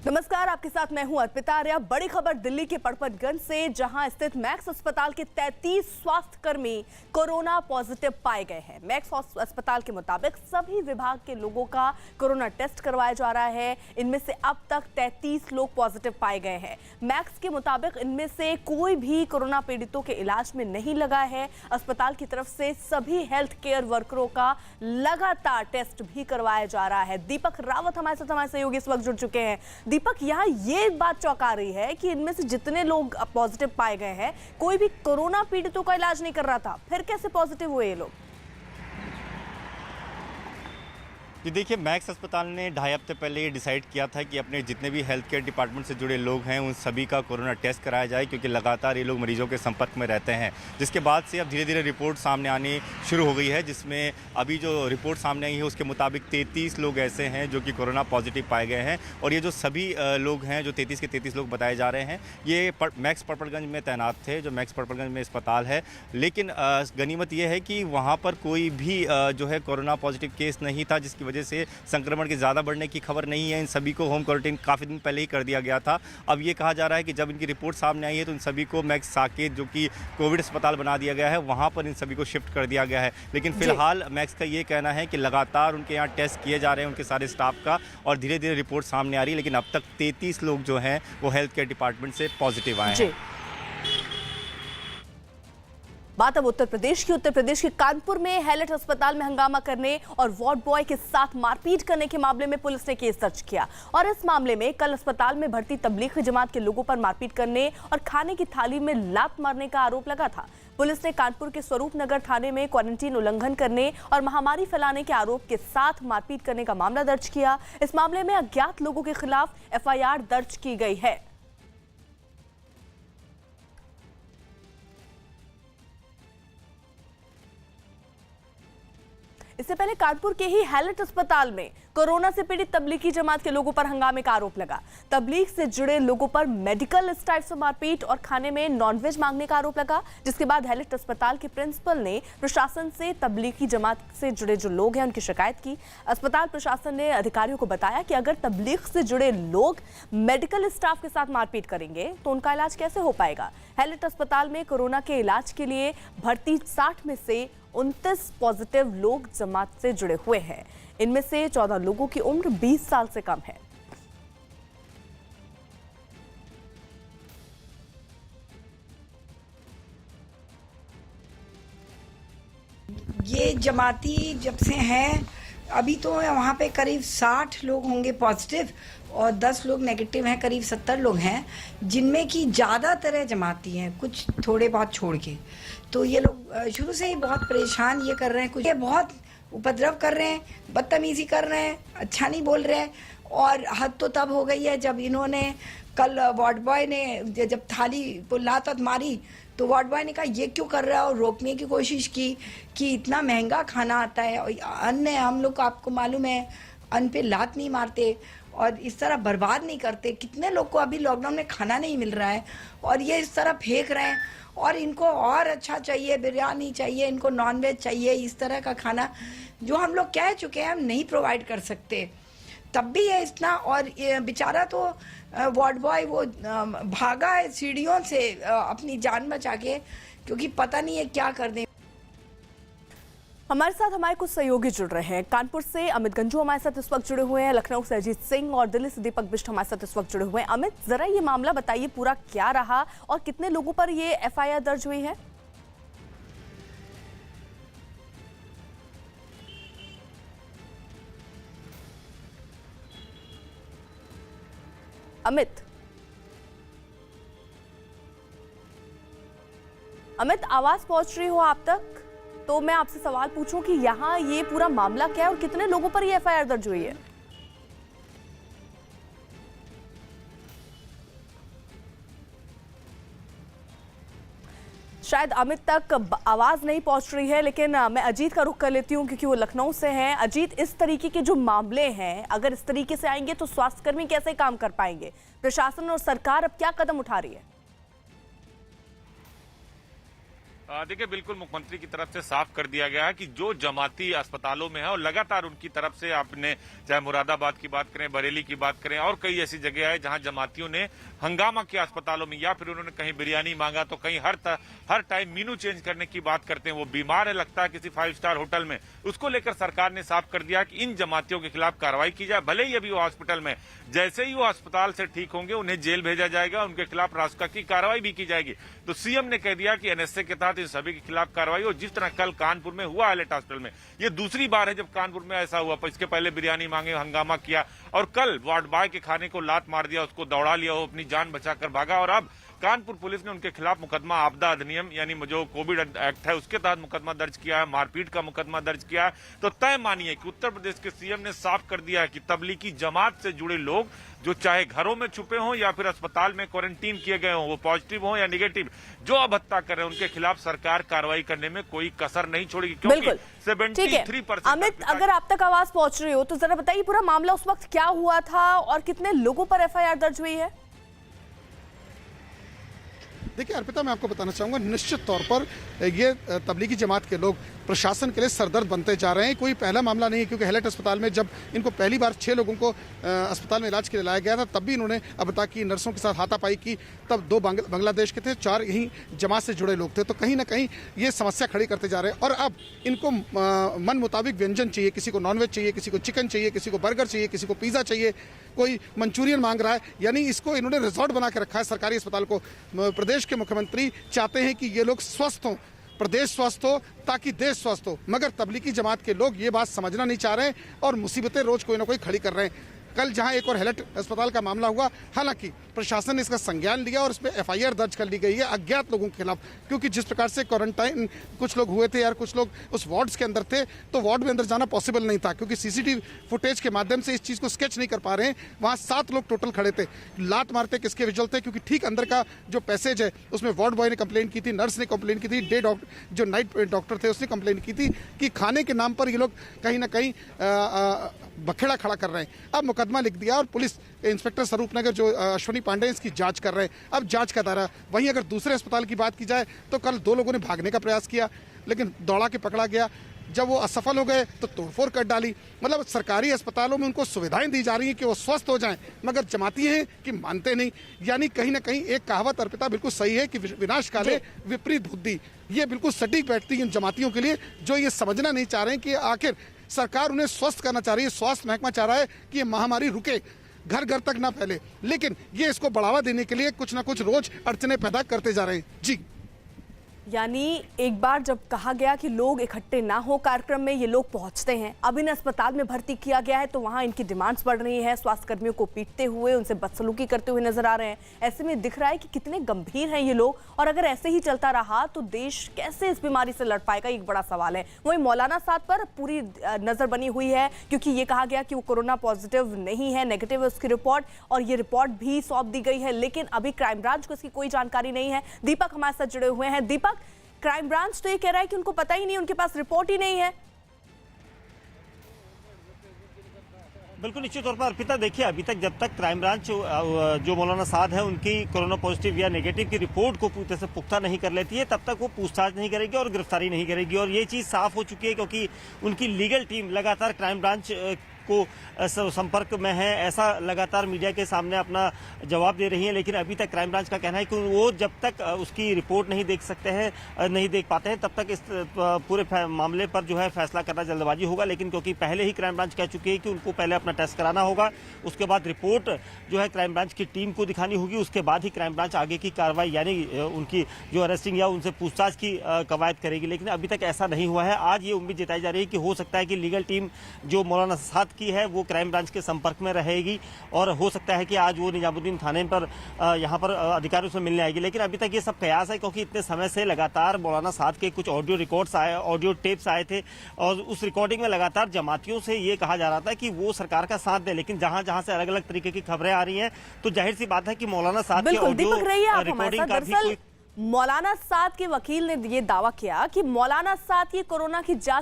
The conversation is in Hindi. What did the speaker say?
नमस्कार, आपके साथ मैं हूं अर्पिता आर्या। बड़ी खबर दिल्ली के पड़पतगंज से, जहां स्थित मैक्स अस्पताल के 33 स्वास्थ्यकर्मी कोरोना पॉजिटिव पाए गए हैं। मैक्स अस्पताल के मुताबिक सभी विभाग के लोगों का कोरोना टेस्ट करवाया जा रहा है। इनमें से अब तक 33 लोग पॉजिटिव पाए गए हैं। मैक्स के मुताबिक इनमें से कोई भी कोरोना पीड़ितों के इलाज में नहीं लगा है। अस्पताल की तरफ से सभी हेल्थ केयर वर्करों का लगातार टेस्ट भी करवाया जा रहा है। दीपक रावत हमारे सहयोगी इस वक्त जुड़ चुके हैं। दीपक, यहाँ ये बात चौंका रही है कि इनमें से जितने लोग पॉजिटिव पाए गए हैं, कोई भी कोरोना पीड़ितों का इलाज नहीं कर रहा था, फिर कैसे पॉजिटिव हुए ये लोग? जी देखिए, मैक्स अस्पताल ने 2.5 हफ्ते पहले ये डिसाइड किया था कि अपने जितने भी हेल्थ केयर डिपार्टमेंट से जुड़े लोग हैं उन सभी का कोरोना टेस्ट कराया जाए, क्योंकि लगातार ये लोग मरीजों के संपर्क में रहते हैं। जिसके बाद से अब धीरे धीरे रिपोर्ट सामने आनी शुरू हो गई है, जिसमें अभी जो रिपोर्ट सामने आई है उसके मुताबिक 33 लोग ऐसे हैं जो कि कोरोना पॉजिटिव पाए गए हैं। और ये जो सभी लोग हैं, जो 33 के 33 लोग बताए जा रहे हैं, ये मैक्स पड़पतगंज में तैनात थे, जो मैक्स पड़पतगंज में अस्पताल है। लेकिन गनीमत ये है कि वहाँ पर कोई भी जो है कोरोना पॉजिटिव केस नहीं था, जिसकी से संक्रमण के ज़्यादा बढ़ने की खबर नहीं है। इन सभी को होम क्वारंटाइन काफ़ी दिन पहले ही कर दिया गया था। अब ये कहा जा रहा है कि जब इनकी रिपोर्ट सामने आई है तो इन सभी को मैक्स साकेत, जो कि कोविड अस्पताल बना दिया गया है, वहाँ पर इन सभी को शिफ्ट कर दिया गया है। लेकिन फिलहाल मैक्स का ये कहना है कि लगातार उनके यहाँ टेस्ट किए जा रहे हैं उनके सारे स्टाफ का, और धीरे धीरे रिपोर्ट सामने आ रही है। लेकिन अब तक 33 लोग जो हैं वो हेल्थ केयर डिपार्टमेंट से पॉजिटिव आए हैं। बात अब उत्तर प्रदेश की। उत्तर प्रदेश के कानपुर में हैलेट अस्पताल में हंगामा करने और वार्ड बॉय के साथ मारपीट करने के मामले में पुलिस ने केस दर्ज किया। और इस मामले में कल अस्पताल में भर्ती तबलीगी जमात के लोगों पर मारपीट करने और खाने की थाली में लात मारने का आरोप लगा था। पुलिस ने कानपुर के स्वरूप नगर थाने में क्वारंटीन उल्लंघन करने और महामारी फैलाने के आरोप के साथ मारपीट करने का मामला दर्ज किया। इस मामले में अज्ञात लोगों के खिलाफ FIR दर्ज की गई है। इससे पहले कानपुर के ही हैलेट अस्पताल में कोरोना से पीड़ित तबलीगी जमात के लोगों पर हंगामे का आरोप लगा। तबलीग से जुड़े लोगों पर मेडिकल स्टाफ से मारपीट और खाने में नॉनवेज मांगने का आरोप लगा, जिसके बाद हैलेट अस्पताल के प्रिंसिपल ने प्रशासन से तबलीगी जमात से जुड़े जो लोग हैं उनकी शिकायत की। अस्पताल प्रशासन ने अधिकारियों को बताया कि अगर तबलीग से जुड़े लोग मेडिकल स्टाफ के साथ मारपीट करेंगे तो उनका इलाज कैसे हो पाएगा। हैलेट अस्पताल में कोरोना के इलाज के लिए भर्ती 60 में से 29 पॉजिटिव लोग जमात से जुड़े हुए हैं। इनमें से 14 लोगों की उम्र 20 साल से कम है। ये जमाती जब से हैं, अभी तो वहाँ पे करीब 60 लोग होंगे पॉजिटिव और 10 लोग नेगेटिव हैं। करीब 70 लोग हैं, जिनमें की ज़्यादातर जमाती हैं, कुछ थोड़े बहुत छोड़ के। तो ये लोग शुरू से ही बहुत परेशान ये कर रहे हैं, कुछ ये बहुत उपद्रव कर रहे हैं, बदतमीजी कर रहे हैं, अच्छा नहीं बोल रहे हैं। और हद तो तब हो गई है जब इन्होंने कल वार्ड बॉय ने जब थाली को लात मारी तो वार्ड बॉय ने कहा ये क्यों कर रहा है, और रोकने की कोशिश की कि इतना महंगा खाना आता है और अन्न हम लोग को, आपको मालूम है, अन्न पे लात नहीं मारते और इस तरह बर्बाद नहीं करते। कितने लोग को अभी लॉकडाउन में खाना नहीं मिल रहा है और ये इस तरह फेंक रहे हैं। और इनको और अच्छा चाहिए, बिरयानी चाहिए, इनको नॉनवेज चाहिए, इस तरह का खाना जो हम लोग कह चुके हैं हम नहीं प्रोवाइड कर सकते। तब भी ये इतना, और बेचारा तो वार्ड बॉय वो भागा है सीढ़ियों से अपनी जान बचा के, क्योंकि पता नहीं है क्या कर दें। हमारे साथ हमारे कुछ सहयोगी जुड़ रहे हैं। कानपुर से अमित गंजू हमारे साथ इस वक्त जुड़े हुए हैं, लखनऊ से अजीत सिंह और दिल्ली से दीपक बिष्ट हमारे साथ इस वक्त जुड़े हुए हैं। अमित, जरा ये मामला बताइए, पूरा क्या रहा और कितने लोगों पर ये FIR दर्ज हुई है? अमित, आवाज पहुंच रही हो आप तक? तो मैं आपसे सवाल पूछूं कि यहाँ ये पूरा मामला क्या है और कितने लोगों पर ये FIR दर्ज हुई है? शायद अमित तक आवाज नहीं पहुंच रही है, लेकिन मैं अजीत का रुख कर लेती हूं क्योंकि वो लखनऊ से हैं। अजीत, इस तरीके के जो मामले हैं, अगर इस तरीके से आएंगे तो स्वास्थ्यकर्मी कैसे काम कर पाएंगे? प्रशासन और सरकार अब क्या कदम उठा रही है? देखिए, बिल्कुल मुख्यमंत्री की तरफ से साफ कर दिया गया है कि जो जमाती अस्पतालों में है और लगातार उनकी तरफ से आपने चाहे मुरादाबाद की बात करें, बरेली की बात करें और कई ऐसी जगह है जहां जमातियों ने हंगामा किया अस्पतालों में, या फिर उन्होंने कहीं बिरयानी मांगा तो कहीं हर टाइम मीनू चेंज करने की बात करते हैं। वो बीमार है लगता है किसी 5 स्टार होटल में, उसको लेकर सरकार ने साफ कर दिया कि इन जमातियों के खिलाफ कार्रवाई की जाए, भले ही अभी वो हॉस्पिटल में, जैसे ही वो अस्पताल से ठीक होंगे उन्हें जेल भेजा जाएगा, उनके खिलाफ रासुका की कार्रवाई भी की जाएगी। तो सीएम ने कह दिया कि एनएसए के तहत इन सभी के खिलाफ कार्रवाई हो। जिस तरह कल कानपुर में हुआ हाईलाइट हॉस्पिटल में, ये दूसरी बार है जब कानपुर में ऐसा हुआ, पर इसके पहले बिरयानी मांगे, हंगामा किया और कल वार्ड बॉय के खाने को लात मार दिया, उसको दौड़ा लिया, वो अपनी जान बचाकर भागा। और अब कानपुर पुलिस ने उनके खिलाफ मुकदमा आपदा अधिनियम यानी जो कोविड एक्ट है उसके तहत मुकदमा दर्ज किया है, मारपीट का मुकदमा दर्ज किया है। तो तय मानिए कि उत्तर प्रदेश के सीएम ने साफ कर दिया है कि तबलीगी जमात से जुड़े लोग जो चाहे घरों में छुपे हों या फिर अस्पताल में क्वारंटीन किए गए हों, वो पॉजिटिव हों या निगेटिव, जो अब हत्या कर रहे हैं उनके खिलाफ सरकार कार्रवाई करने में कोई कसर नहीं छोड़ेगी, क्योंकि 73% अमित, अगर आप तक आवाज पहुंच रही हो तो जरा बताइए पूरा मामला उस वक्त क्या हुआ था और कितने लोगों पर एफआईआर दर्ज हुई है? देखिए अर्पिता, मैं आपको बताना चाहूँगा, निश्चित तौर पर ये तबलीगी जमात के लोग प्रशासन के लिए सरदर्द बनते जा रहे हैं। कोई पहला मामला नहीं है, क्योंकि हैलेट अस्पताल में जब इनको पहली बार 6 लोगों को अस्पताल में इलाज के लिए लाया गया था, तब भी इन्होंने अब तक की नर्सों के साथ हाथापाई की। तब 2 बांग्लादेश के थे, 4 यहीं जमात से जुड़े लोग थे। तो कहीं ना कहीं ये समस्या खड़ी करते जा रहे हैं और अब इनको मन मुताबिक व्यंजन चाहिए, किसी को नॉनवेज चाहिए, किसी को चिकन चाहिए, किसी को बर्गर चाहिए, किसी को पिज़्ज़ा चाहिए, कोई मंचूरियन मांग रहा है। यानी इसको इन्होंने रिजॉर्ट बना के रखा है सरकारी अस्पताल को। प्रदेश के मुख्यमंत्री चाहते हैं कि ये लोग स्वस्थ हों, प्रदेश स्वस्थ हो, ताकि देश स्वस्थ हो, मगर तबलीगी जमात के लोग ये बात समझना नहीं चाह रहे हैं और मुसीबतें रोज कोई ना कोई खड़ी कर रहे हैं। कल जहां एक और हैलेट अस्पताल का मामला हुआ, हालांकि प्रशासन ने इसका संज्ञान लिया और इसमें एफआईआर दर्ज कर ली गई है अज्ञात लोगों के खिलाफ, क्योंकि जिस प्रकार से क्वारंटाइन कुछ लोग हुए थे यार, कुछ लोग उस वार्ड्स के अंदर थे, तो वार्ड में अंदर जाना पॉसिबल नहीं था, क्योंकि सीसीटीवी फुटेज के माध्यम से इस चीज को स्केच नहीं कर पा रहे हैं। वहां 7 लोग टोटल खड़े थे, लात मारते किसके विजुअल थे, क्योंकि ठीक अंदर का जो पैसेज है उसमें वार्ड बॉय ने कंप्लेन की थी, नर्स ने कंप्लेन की थी, डे डॉक्टर जो नाइट डॉक्टर थे उसने कंप्लेन की थी कि खाने के नाम पर ये लोग कहीं ना कहीं बखेड़ा खड़ा कर रहे हैं। अब मुकदमा लिख दिया और पुलिस इंस्पेक्टर स्वरूप नगर जो अश्वनी पांडे इसकी जांच कर रहे हैं। अब जांच का दायरा, वहीं अगर दूसरे अस्पताल की बात की जाए तो कल 2 लोगों ने भागने का प्रयास किया, लेकिन दौड़ा के पकड़ा गया। जब वो असफल हो गए तो तोड़फोड़ कर डाली। मतलब सरकारी अस्पतालों में उनको सुविधाएं दी जा रही हैं कि वो स्वस्थ हो जाएं, मगर जमाती हैं कि मानते नहीं। यानी कहीं ना कहीं एक कहावत अर्पिता बिल्कुल सही है कि विनाश काले विपरीत बुद्धि, ये बिल्कुल सटीक बैठती है इन जमातियों के लिए, जो ये समझना नहीं चाह रहे हैं कि आखिर सरकार उन्हें स्वस्थ करना चाह रही है, स्वास्थ्य महकमा चाह रहा है कि ये महामारी रुके, घर घर तक ना फैले, लेकिन ये इसको बढ़ावा देने के लिए कुछ ना कुछ रोज अड़चने पैदा करते जा रहे हैं। जी, यानी एक बार जब कहा गया कि लोग इकट्ठे ना हो कार्यक्रम में, ये लोग पहुंचते हैं। अब इन्हें अस्पताल में भर्ती किया गया है तो वहां इनकी डिमांड्स बढ़ रही हैं, स्वास्थ्य कर्मियों को पीटते हुए, उनसे बदसलूकी करते हुए नजर आ रहे हैं। ऐसे में दिख रहा है कि कितने गंभीर हैं ये लोग, और अगर ऐसे ही चलता रहा तो देश कैसे इस बीमारी से लड़ पाएगा, एक बड़ा सवाल है। वहीं मौलाना साद पर पूरी नजर बनी हुई है, क्योंकि ये कहा गया कि वो कोरोना पॉजिटिव नहीं है, नेगेटिव है उसकी रिपोर्ट, और ये रिपोर्ट भी सौंप दी गई है, लेकिन अभी क्राइम ब्रांच को इसकी कोई जानकारी नहीं है। दीपक हमारे साथ जुड़े हुए हैं। दीपक, क्राइम ब्रांच तो ये कह रहा है कि उनको पता ही नहीं, उनके पास रिपोर्ट ही नहीं है। बिल्कुल निश्चित तौर पर अर्पिता, देखिए अभी तक जब तक क्राइम ब्रांच जो मौलाना साद है उनकी कोरोना पॉजिटिव या नेगेटिव की रिपोर्ट को पूरी तरह से पुख्ता नहीं कर लेती है, तब तक वो पूछताछ नहीं करेगी और गिरफ्तारी नहीं करेगी। और ये चीज साफ हो चुकी है, क्योंकि उनकी लीगल टीम लगातार क्राइम ब्रांच को संपर्क में है, ऐसा लगातार मीडिया के सामने अपना जवाब दे रही है। लेकिन अभी तक क्राइम ब्रांच का कहना है कि वो जब तक उसकी रिपोर्ट नहीं देख सकते हैं, नहीं देख पाते हैं, तब तक इस पूरे मामले पर जो है फैसला करना जल्दबाजी होगा। लेकिन क्योंकि पहले ही क्राइम ब्रांच कह चुकी है कि उनको पहले अपना टेस्ट कराना होगा, उसके बाद रिपोर्ट जो है क्राइम ब्रांच की टीम को दिखानी होगी, उसके बाद ही क्राइम ब्रांच आगे की कार्रवाई यानी उनकी जो अरेस्टिंग या उनसे पूछताछ की कवायद करेगी। लेकिन अभी तक ऐसा नहीं हुआ है। आज ये उम्मीद जताई जा रही है कि हो सकता है कि लीगल टीम जो मौलाना साद की है वो क्राइम ब्रांच के संपर्क में रहेगी, और हो सकता है कि आज वो निजामुद्दीन थाने पर यहाँ पर अधिकारियों से मिलने आएगी। लेकिन अभी तक ये सब कयास है, क्योंकि इतने समय से लगातार मौलाना साद के कुछ ऑडियो रिकॉर्ड्स आए, ऑडियो टेप्स आए थे, और उस रिकॉर्डिंग में लगातार जमातियों से ये कहा जा रहा था कि वो सरकार का साथ दे। लेकिन जहां जहां से अलग अलग तरीके की खबरें आ रही हैं, तो जाहिर सी बात है कि मौलाना साद के ऑडियो रिकॉर्डिंग का भी कोई मौलाना साद के वकील ने ये दावा किया कि मौलाना साद की कोरोना की जांच